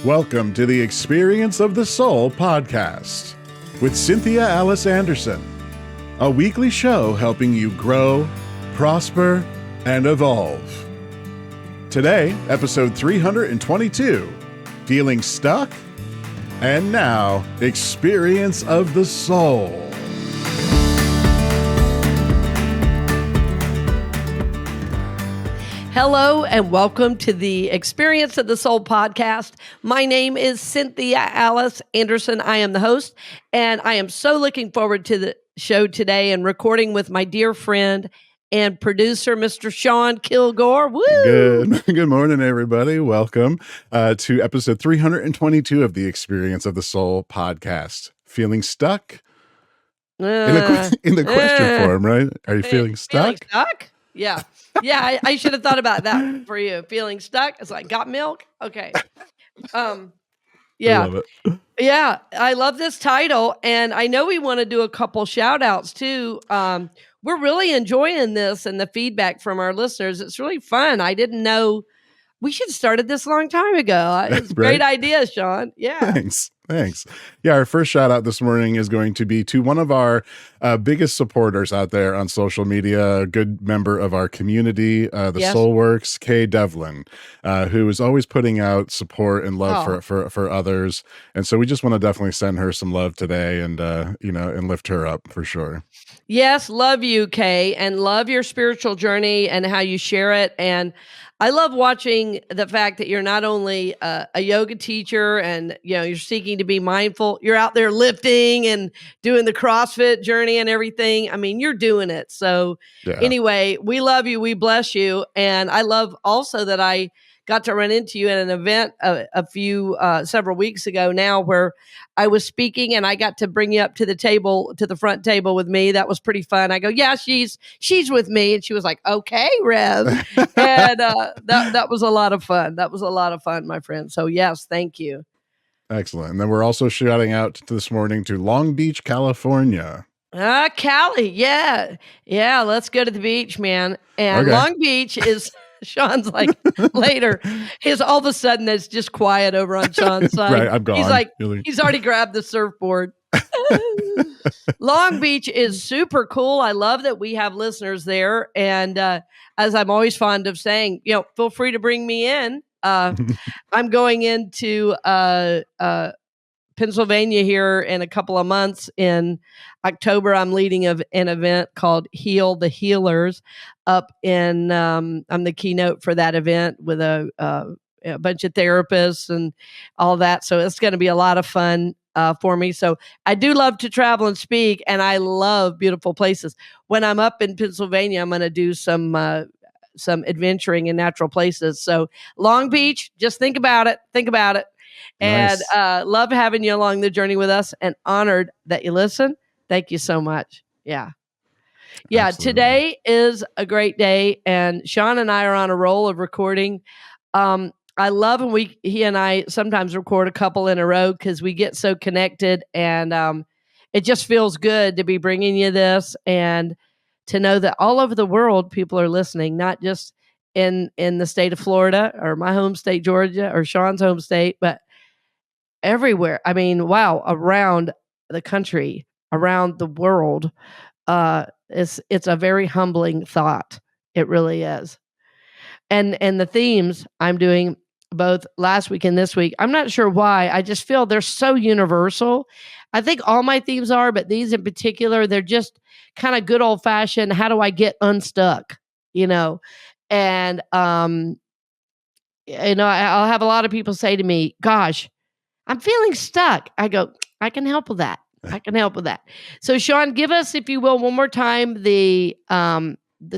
Welcome to the Experience of the Soul podcast with Cynthia Alice Anderson, a weekly show helping you grow, prosper, and evolve. Today, episode 322, Feeling Stuck? And now, Experience of the Soul. Hello and welcome to the Experience of the Soul podcast. My name is Cynthia Alice Anderson. I am the host, and I am so looking forward to the show today and recording with my dear friend and producer, Mr. Sean Kilgore. Woo! Good morning, everybody. Welcome to episode 322 of the Experience of the Soul podcast. Feeling stuck? In the question form, right? Are you feeling stuck? Feeling stuck? Yeah. Yeah, I should have thought about that for you. Feeling stuck? It's like, got milk? Okay. Yeah. I love it. Yeah, I love this title. And I know we want to do a couple shout outs too. We're really enjoying this and the feedback from our listeners. It's really fun. I didn't know we should have started this a long time ago. It's a great idea, Sean. Yeah. Thanks. Yeah, our first shout out this morning is going to be to one of our biggest supporters out there on social media, a good member of our community, the Soulworks, Kay Devlin, who is always putting out support and love for others. And so we just want to definitely send her some love today and, and lift her up for sure. Yes, love you, Kay, and love your spiritual journey and how you share it. And I love watching the fact that you're not only a yoga teacher and, you're seeking to be mindful, you're out there lifting and doing the CrossFit journey and everything. I mean, you're doing it. So Anyway, we love you. We bless you. And I love also that I got to run into you at an event several weeks ago now where I was speaking and I got to bring you up to the front table with me. That was pretty fun. I go, yeah, she's with me. And she was like, okay, Rev. And that was a lot of fun. That was a lot of fun, my friend. So yes, thank you. Excellent. And then we're also shouting out this morning to Long Beach, California. Cali. Yeah. Yeah. Let's go to the beach, man. And okay. Long Beach is... Sean's like later. All of a sudden it's just quiet over on Sean's side. Right, I'm gone. He's like, he's already grabbed the surfboard. Long Beach is super cool. I love that we have listeners there. And as I'm always fond of saying, feel free to bring me in. I'm going into Pennsylvania here in a couple of months. In October, I'm leading an event called Heal the Healers up in, I'm the keynote for that event with a bunch of therapists and all that. So it's going to be a lot of fun for me. So I do love to travel and speak, and I love beautiful places. When I'm up in Pennsylvania, I'm going to do some adventuring in natural places. So Long Beach, just think about it. Nice. And love having you along the journey with us and honored that you listen. Thank you so much. Yeah. Absolutely. Today is a great day, and Sean and I are on a roll of recording. I love when he and I sometimes record a couple in a row because we get so connected, and it just feels good to be bringing you this and to know that all over the world people are listening, not just in the state of Florida or my home state, Georgia, or Sean's home state, but everywhere. I mean, wow, around the country, around the world. It's a very humbling thought. It really is. And the themes I'm doing both last week and this week, I'm not sure why. I just feel they're so universal. I think all my themes are, but these in particular, they're just kind of good old fashioned. How do I get unstuck? And I'll have a lot of people say to me, gosh, I'm feeling stuck. I go, I can help with that. So Sean, give us, if you will, one more time, the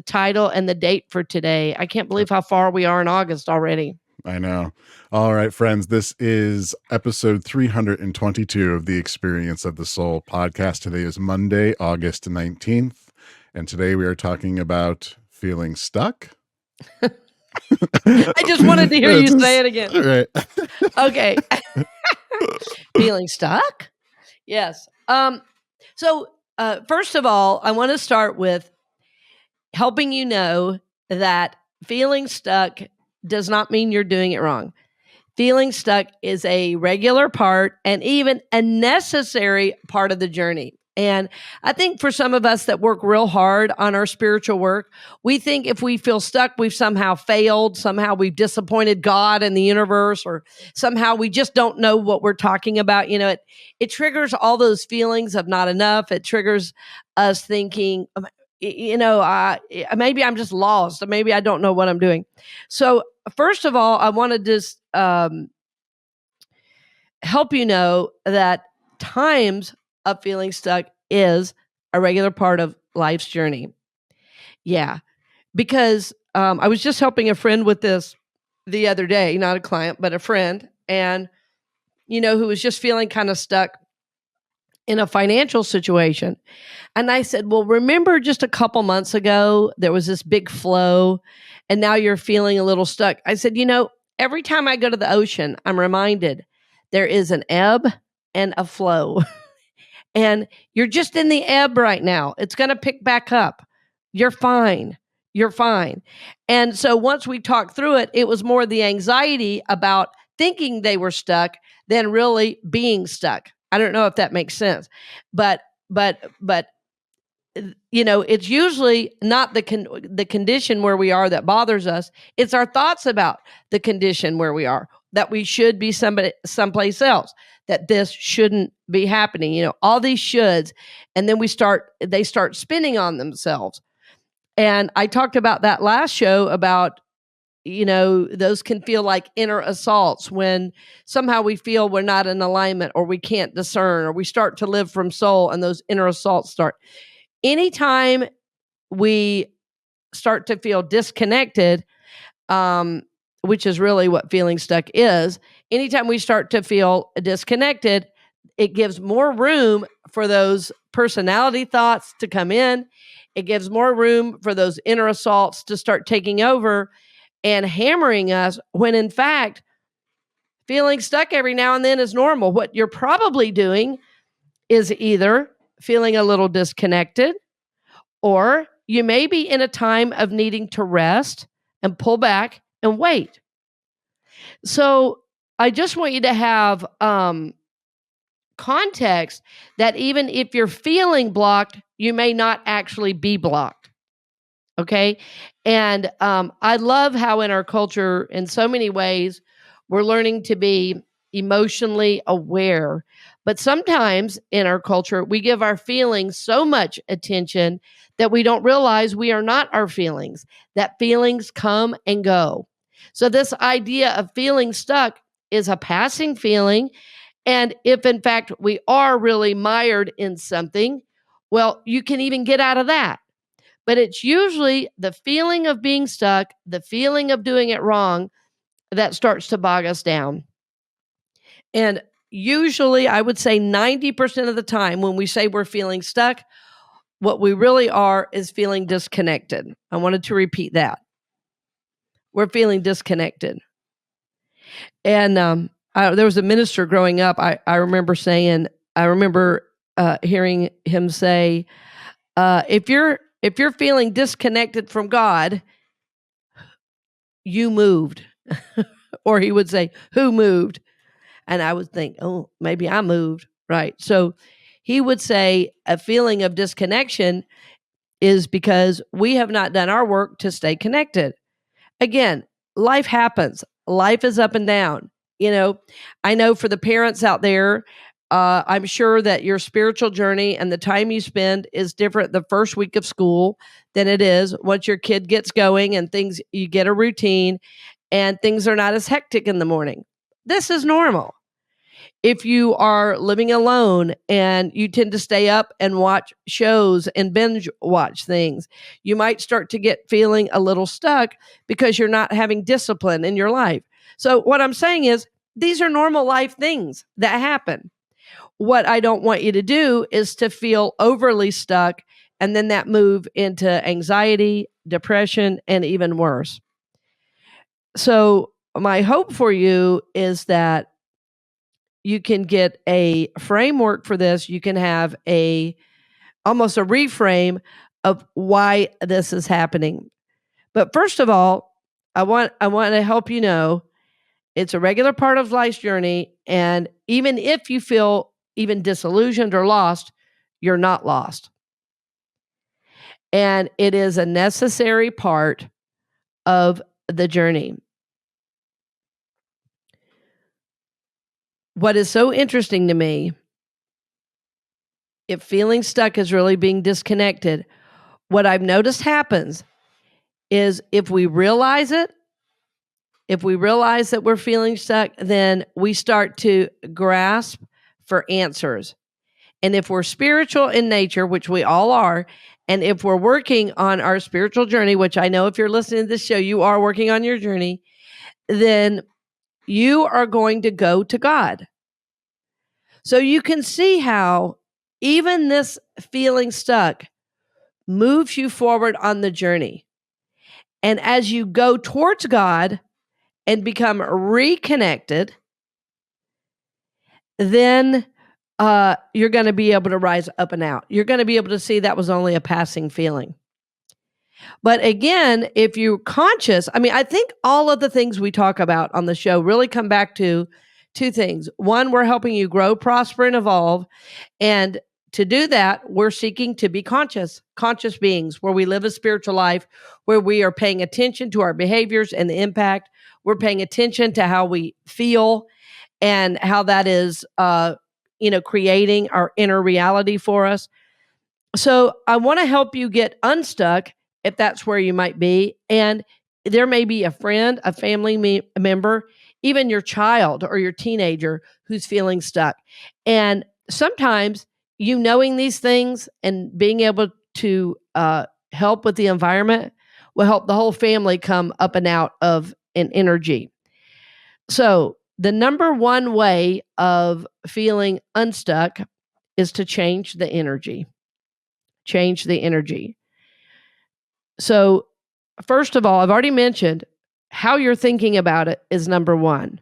title and the date for today. I can't believe how far we are in August already. I know. All right, friends, this is episode 322 of the Experience of the Soul podcast. Today is Monday, August 19th. And today we are talking about feeling stuck. I just wanted to hear you say it again. All right. Okay. Feeling stuck? Yes. So first of all, I want to start with helping you know that feeling stuck does not mean you're doing it wrong. feeling stuck is a regular part and even a necessary part of the journey. And I think for some of us that work real hard on our spiritual work, we think if we feel stuck, we've somehow failed, somehow we've disappointed God and the universe, or somehow we just don't know what we're talking about. It triggers all those feelings of not enough. It triggers us thinking, maybe I'm just lost, or maybe I don't know what I'm doing. So, first of all, I want to just help you know that times of feeling stuck is a regular part of life's journey. Yeah, because I was just helping a friend with this the other day, not a client, but a friend, and who was just feeling kind of stuck in a financial situation. And I said, well, remember just a couple months ago, there was this big flow, and now you're feeling a little stuck. I said, every time I go to the ocean, I'm reminded there is an ebb and a flow. And you're just in the ebb right now. It's going to pick back up. You're fine. You're fine. And so once we talked through it, it was more the anxiety about thinking they were stuck than really being stuck. I don't know if that makes sense. But it's usually not the condition where we are that bothers us. It's our thoughts about the condition where we are, that we should be someplace else, that this shouldn't be happening, all these shoulds. And then they start spinning on themselves. And I talked about that last show about, those can feel like inner assaults when somehow we feel we're not in alignment, or we can't discern, or we start to live from soul, and those inner assaults start. Anytime we start to feel disconnected, which is really what feeling stuck is, anytime we start to feel disconnected, it gives more room for those personality thoughts to come in. It gives more room for those inner assaults to start taking over and hammering us, when in fact, feeling stuck every now and then is normal. What you're probably doing is either feeling a little disconnected, or you may be in a time of needing to rest and pull back and wait. So I just want you to have context that even if you're feeling blocked, you may not actually be blocked. Okay. And I love how in our culture, in so many ways, we're learning to be emotionally aware. But sometimes in our culture, we give our feelings so much attention that we don't realize we are not our feelings, that feelings come and go. So this idea of feeling stuck is a passing feeling. And if in fact we are really mired in something, well, you can even get out of that. But it's usually the feeling of being stuck, the feeling of doing it wrong, that starts to bog us down. And usually, I would say 90% of the time when we say we're feeling stuck, what we really are is feeling disconnected. I wanted to repeat that. We're feeling disconnected. And there was a minister growing up, I remember hearing him say, if you're feeling disconnected from God, you moved. Or he would say, who moved? And I would think, oh, maybe I moved. Right. So he would say a feeling of disconnection is because we have not done our work to stay connected. Again, life happens. Life is up and down. I know for the parents out there, I'm sure that your spiritual journey and the time you spend is different the first week of school than it is once your kid gets going and you get a routine and things are not as hectic in the morning. This is normal. If you are living alone and you tend to stay up and watch shows and binge watch things, you might start to get feeling a little stuck because you're not having discipline in your life. So what I'm saying is these are normal life things that happen. What I don't want you to do is to feel overly stuck and then that move into anxiety, depression, and even worse. So my hope for you is that you can get a framework for this. You can have almost a reframe of why this is happening. But first of all, I want to help you know It's a regular part of life's journey. And even if you feel even disillusioned or lost, you're not lost. And it is a necessary part of the journey. What is so interesting to me, if feeling stuck is really being disconnected, what I've noticed happens is if we realize it, if we realize that we're feeling stuck, then we start to grasp for answers. And if we're spiritual in nature, which we all are, and if we're working on our spiritual journey, which I know if you're listening to this show, you are working on your journey, then you are going to go to God. So you can see how even this feeling stuck moves you forward on the journey. And as you go towards God and become reconnected, then you're going to be able to rise up and out. You're going to be able to see that was only a passing feeling. But again, if you're conscious, I think all of the things we talk about on the show really come back to two things. One, we're helping you grow, prosper, and evolve. And to do that, we're seeking to be conscious beings, where we live a spiritual life, where we are paying attention to our behaviors and the impact. We're paying attention to how we feel and how that is, creating our inner reality for us. So I want to help you get unstuck if that's where you might be. And there may be a friend, a family member, even your child or your teenager who's feeling stuck. And sometimes you knowing these things and being able to help with the environment will help the whole family come up and out of an energy. So the number one way of feeling unstuck is to change the energy. Change the energy. So first of all, I've already mentioned how you're thinking about it is number one,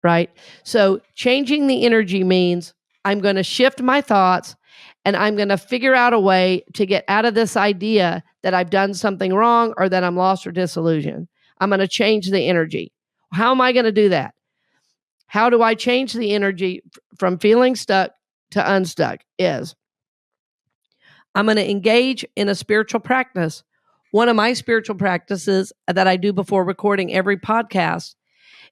right? So changing the energy means I'm going to shift my thoughts and I'm going to figure out a way to get out of this idea that I've done something wrong or that I'm lost or disillusioned. I'm going to change the energy. How am I going to do that? How do I change the energy from feeling stuck to unstuck? Is I'm going to engage in a spiritual practice. One of my spiritual practices that I do before recording every podcast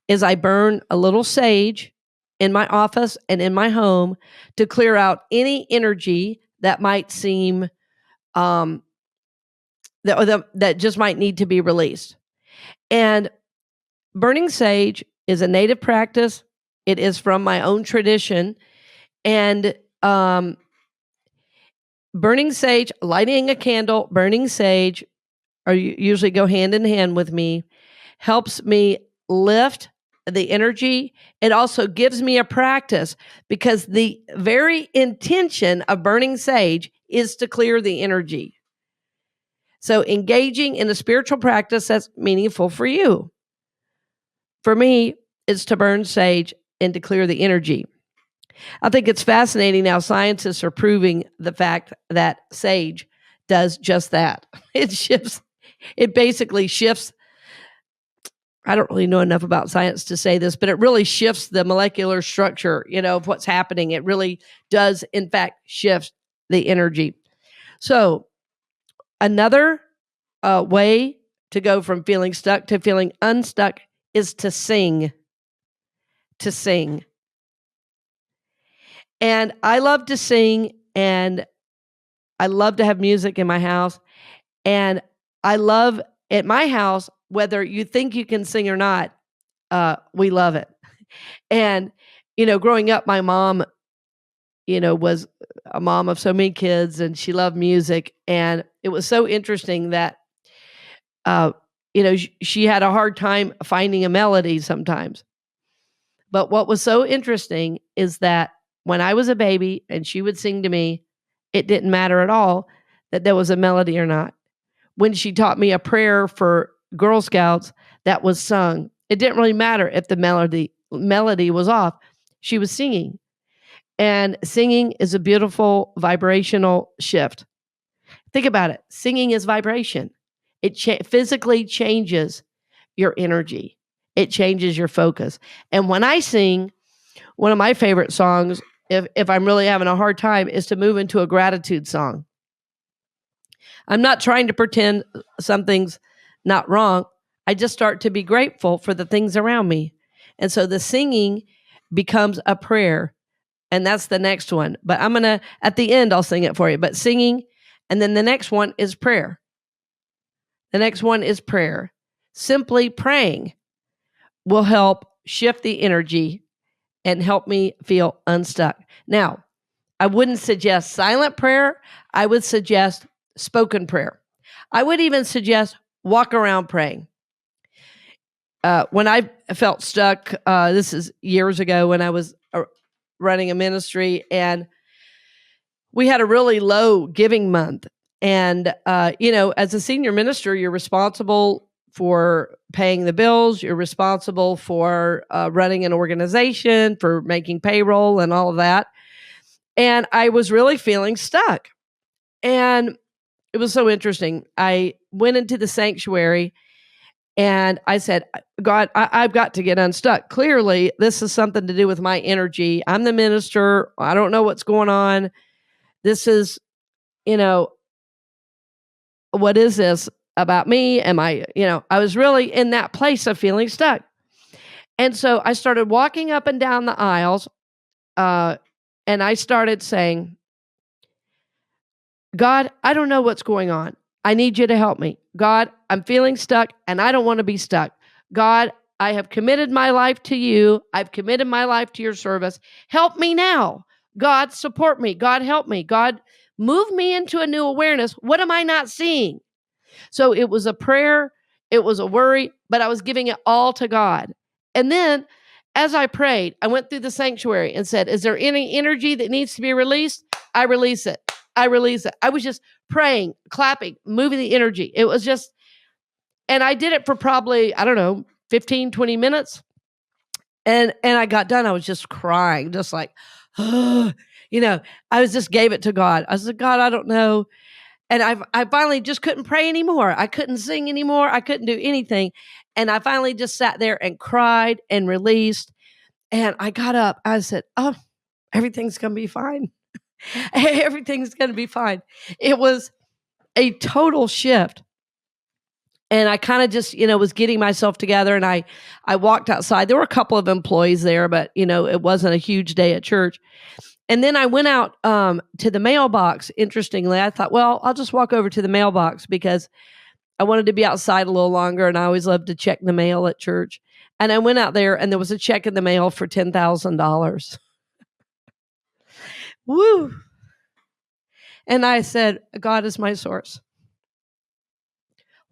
is I burn a little sage in my office and in my home to clear out any energy that might seem that just might need to be released. And burning sage is a native practice. It is from my own tradition. And burning sage, lighting a candle, burning sage, or usually go hand in hand with me, helps me lift the energy. It also gives me a practice because the very intention of burning sage is to clear the energy. So engaging in a spiritual practice that's meaningful for you. For me, it's to burn sage and to clear the energy. I think it's fascinating now. Scientists are proving the fact that sage does just that. It basically shifts. I don't really know enough about science to say this, but it really shifts the molecular structure, of what's happening. It really does, in fact, shift the energy. So another way to go from feeling stuck to feeling unstuck is to sing. To sing. And I love to sing, and I love to have music in my house. And I love at my house, whether you think you can sing or not, we love it. And, growing up, my mom, was a mom of so many kids and she loved music. And it was so interesting that, she had a hard time finding a melody sometimes. But what was so interesting is that when I was a baby and she would sing to me, it didn't matter at all that there was a melody or not. When she taught me a prayer for Girl Scouts that was sung, it didn't really matter if the melody was off. She was singing. And singing is a beautiful vibrational shift. Think about it. Singing is vibration. It physically changes your energy. it changes your focus. And when I sing, one of my favorite songs, if I'm really having a hard time, is to move into a gratitude song. I'm not trying to pretend something's not wrong. I just start to be grateful for the things around me. And so the singing becomes a prayer. And that's the next one. But at the end, I'll sing it for you. But singing, and then the next one is prayer. The next one is prayer. Simply praying will help shift the energy and help me feel unstuck. Now, I wouldn't suggest silent prayer. I would suggest spoken prayer. I would even suggest walk around praying. When I felt stuck, this is years ago when I was running a ministry, and we had a really low giving month. And, as a senior minister, you're responsible for paying the bills. You're responsible for running an organization, for making payroll and all of that. And I was really feeling stuck. And it was so interesting. I went into the sanctuary and I said, God, I've got to get unstuck. Clearly, this is something to do with my energy. I'm the minister. I don't know what's going on. This is, what is this about me? Am I was really in that place of feeling stuck. And so I started walking up and down the aisles, and I started saying, God, I don't know what's going on. I need you to help me. God, I'm feeling stuck and I don't want to be stuck. God, I have committed my life to you. I've committed my life to your service. Help me now. God, support me. God, help me. God, move me into a new awareness. What am I not seeing? So it was a prayer. It was a worry, but I was giving it all to God. And then as I prayed, I went through the sanctuary and said, is there any energy that needs to be released? I release it. I release it. I was just praying, clapping, moving the energy. It was just, and I did it for probably, 15, 20 minutes. And I got done. I was just crying, just like, I was just gave it to God. I said, God, I don't know. And I finally just couldn't pray anymore. I couldn't sing anymore. I couldn't do anything. And I finally just sat there and cried and released. And I got up. I said, oh, everything's going to be fine. Everything's going to be fine. It was a total shift. And I kind of just, was getting myself together, and I walked outside. There were a couple of employees there, but, it wasn't a huge day at church. And then I went out to the mailbox. Interestingly, I thought, well, I'll just walk over to the mailbox because I wanted to be outside a little longer, and I always love to check the mail at church. And I went out there, and there was a check in the mail for $10,000. Woo! And I said, God is my source.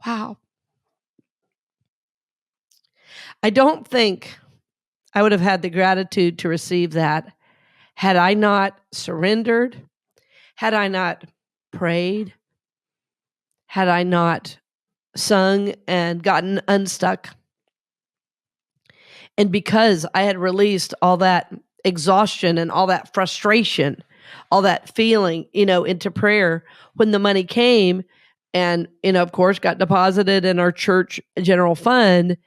Wow. I don't think I would have had the gratitude to receive that had I not surrendered, had I not prayed, had I not sung and gotten unstuck. And because I had released all that exhaustion and all that frustration, all that feeling, into prayer, when the money came and, of course, got deposited in our church general fund,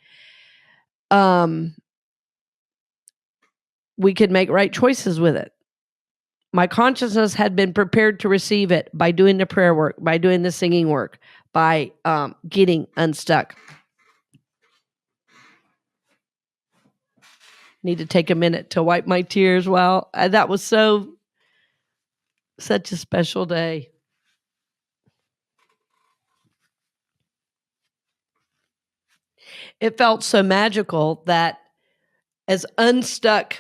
we could make right choices with it. My consciousness had been prepared to receive it by doing the prayer work, by doing the singing work, by getting unstuck. Need to take a minute to wipe my tears. Well, that was such a special day. It felt so magical that as unstuck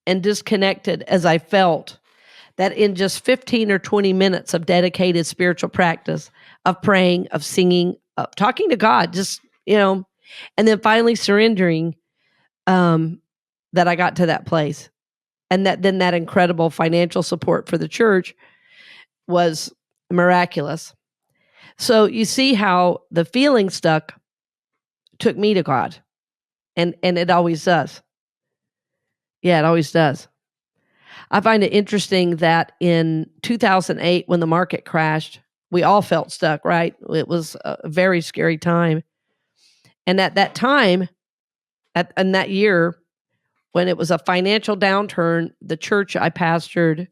and disconnected as I felt, that in just 15 or 20 minutes of dedicated spiritual practice, of praying, of singing, of talking to God, just, and then finally surrendering, that I got to that place. And that incredible financial support for the church was miraculous. So you see how the feeling stuck took me to God. And it always does. Yeah, it always does. I find it interesting that in 2008, when the market crashed, we all felt stuck, right? It was a very scary time. And at that time, in that year, when it was a financial downturn, the church I pastored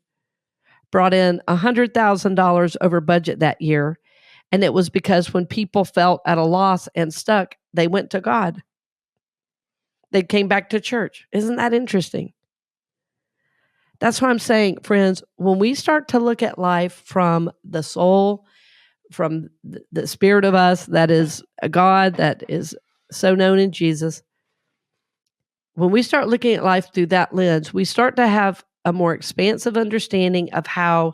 brought in $100,000 over budget that year. And it was because when people felt at a loss and stuck, they went to God. They came back to church. Isn't that interesting? That's what I'm saying, friends. When we start to look at life from the soul, from the spirit of us, that is a God that is so known in Jesus, when we start looking at life through that lens, we start to have a more expansive understanding of how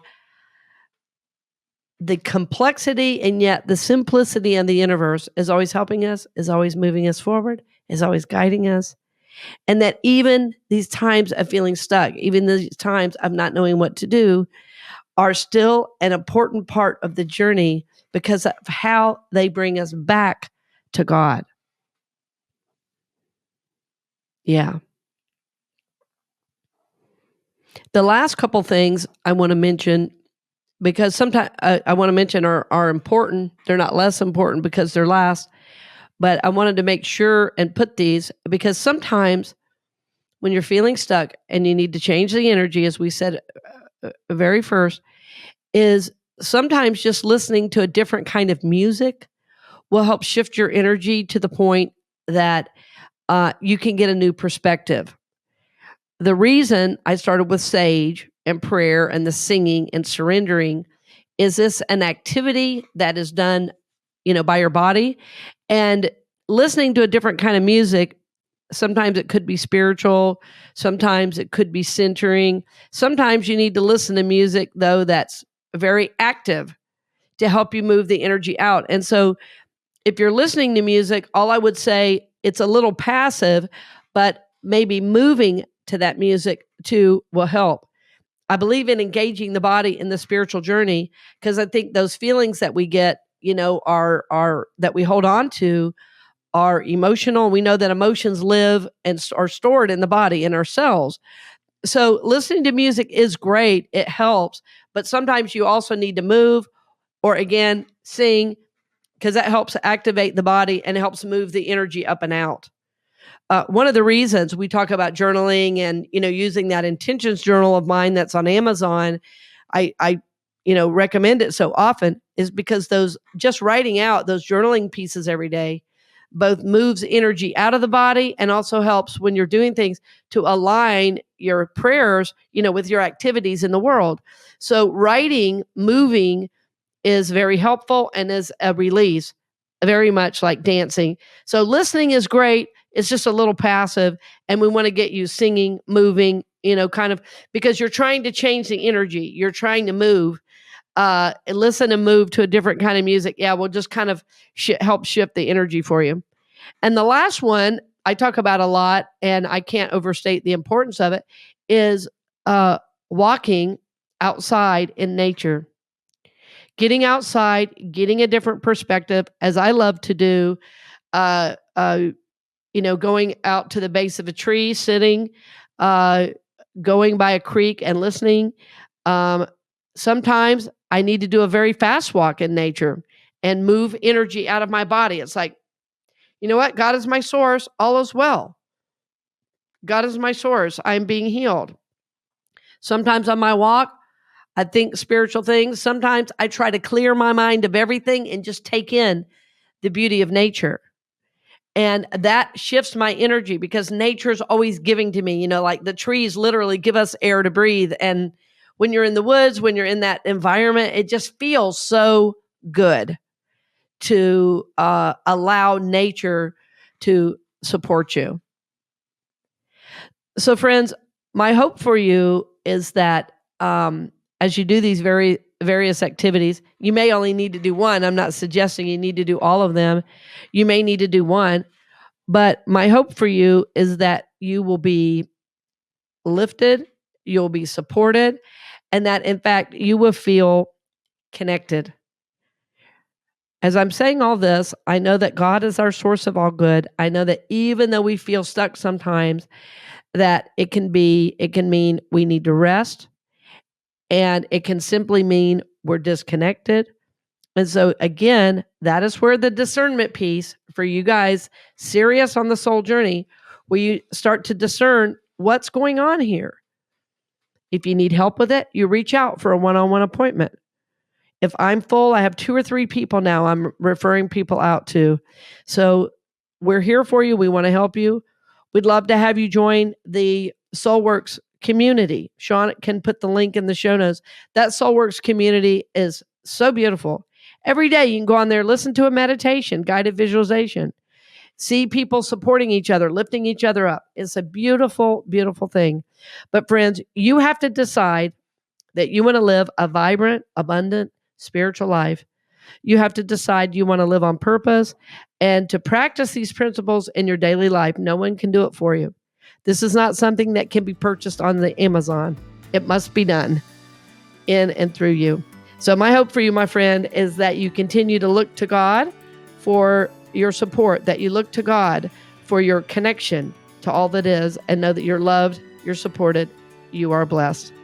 the complexity and yet the simplicity of the universe is always helping us, is always moving us forward, is always guiding us. And that even these times of feeling stuck, even these times of not knowing what to do, are still an important part of the journey because of how they bring us back to God. Yeah. The last couple things I want to mention, because sometimes I want to mention are important. They're not less important because they're last, but I wanted to make sure and put these because sometimes when you're feeling stuck and you need to change the energy, as we said very first, is sometimes just listening to a different kind of music will help shift your energy to the point that you can get a new perspective. The reason I started with sage and prayer and the singing and surrendering is this an activity that is done, by your body, and listening to a different kind of music. Sometimes it could be spiritual. Sometimes it could be centering. Sometimes you need to listen to music, though, that's very active to help you move the energy out. And so if you're listening to music, all I would say, it's a little passive, but maybe moving to that music too will help. I believe in engaging the body in the spiritual journey because I think those feelings that we get, are that we hold on to are emotional. We know that emotions live and are stored in the body, in our cells. So listening to music is great. It helps. But sometimes you also need to move or, again, sing because that helps activate the body and helps move the energy up and out. One of the reasons we talk about journaling and, using that intentions journal of mine that's on Amazon, I recommend it so often is because those just writing out those journaling pieces every day both moves energy out of the body and also helps when you're doing things to align your prayers, with your activities in the world. So writing, moving is very helpful and is a release, very much like dancing. So listening is great. It's just a little passive. And we want to get you singing, moving, kind of because you're trying to change the energy. You're trying to move. Listen and move to a different kind of music. Yeah, we'll just kind of help shift the energy for you. And the last one I talk about a lot, and I can't overstate the importance of it, is walking outside in nature. Getting outside, getting a different perspective, as I love to do, uh, uh, going out to the base of a tree, sitting, uh, going by a creek and listening. Um, Sometimes I need to do a very fast walk in nature and move energy out of my body. It's like, you know what? God is my source. All is well. God is my source. I'm being healed. Sometimes on my walk, I think spiritual things. Sometimes I try to clear my mind of everything and just take in the beauty of nature. And that shifts my energy because nature's always giving to me, like the trees literally give us air to breathe. And when you're in the woods, when you're in that environment, it just feels so good to allow nature to support you. So, friends, my hope for you is that as you do these various activities, you may only need to do one. I'm not suggesting you need to do all of them. You may need to do one. But my hope for you is that you will be lifted, you'll be supported, and that, in fact, you will feel connected. As I'm saying all this, I know that God is our source of all good. I know that even though we feel stuck sometimes, that it can mean we need to rest, and it can simply mean we're disconnected. And so again, that is where the discernment piece for you guys serious on the soul journey, where you start to discern what's going on here. If you need help with it, you reach out for a one-on-one appointment. If I'm full, I have 2 or 3 people now I'm referring people out to. So we're here for you. We want to help you. We'd love to have you join the SoulWorks community. Sean can put the link in the show notes. That SoulWorks community is so beautiful. Every day you can go on there, listen to a meditation, guided visualization, see people supporting each other, lifting each other up. It's a beautiful, beautiful thing. But friends, you have to decide that you want to live a vibrant, abundant, spiritual life. You have to decide you want to live on purpose and to practice these principles in your daily life. No one can do it for you. This is not something that can be purchased on the Amazon. It must be done in and through you. So my hope for you, my friend, is that you continue to look to God for your support, that you look to God for your connection to all that is, and know that you're loved, you're supported, you are blessed.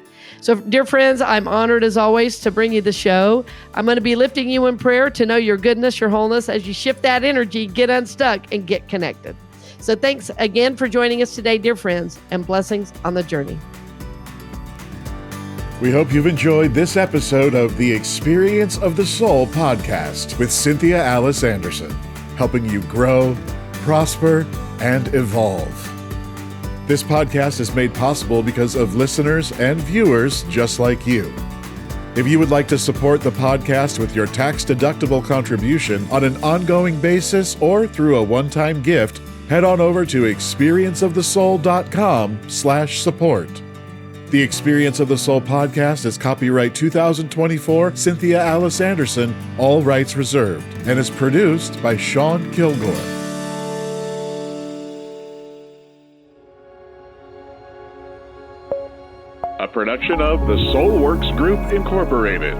So, dear friends, I'm honored as always to bring you the show. I'm going to be lifting you in prayer to know your goodness, your wholeness. As you shift that energy, get unstuck and get connected. So thanks again for joining us today, dear friends, and blessings on the journey. We hope you've enjoyed this episode of the Experience of the Soul podcast with Cynthia Alice Anderson, helping you grow, prosper, and evolve. This podcast is made possible because of listeners and viewers just like you. If you would like to support the podcast with your tax-deductible contribution on an ongoing basis or through a one-time gift, head on over to experienceofthesoul.com/support. The Experience of the Soul podcast is copyright 2024 Cynthia Alice Anderson, all rights reserved, and is produced by Sean Kilgore. A production of the SoulWorks Group, Incorporated.